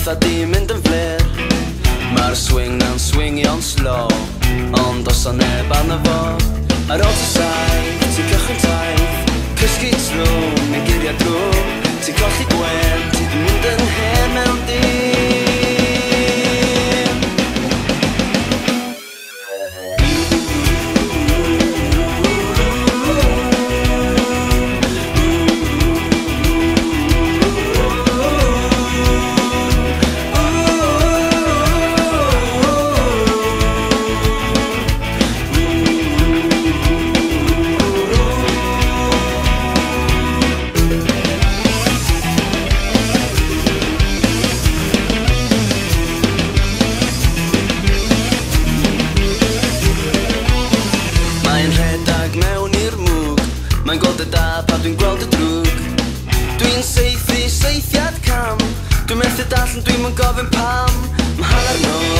fatha di mynd yn flir. Mae'r swing na'n swingio'n slow, ond os o neb arno fo. Ar ôl ti saith, ti'n cychwyn taith, cysgu trw, neu giriau drwg. Ti'n colli gwen, ti di mynd yn hen mewn dim. Mae'n gweld y da pa dwi'n gweld y drwg. Dwi'n saethu, saethiad cam. Dwi'n methu darllen, dwi'm yn gofyn pam. Mae hanner nos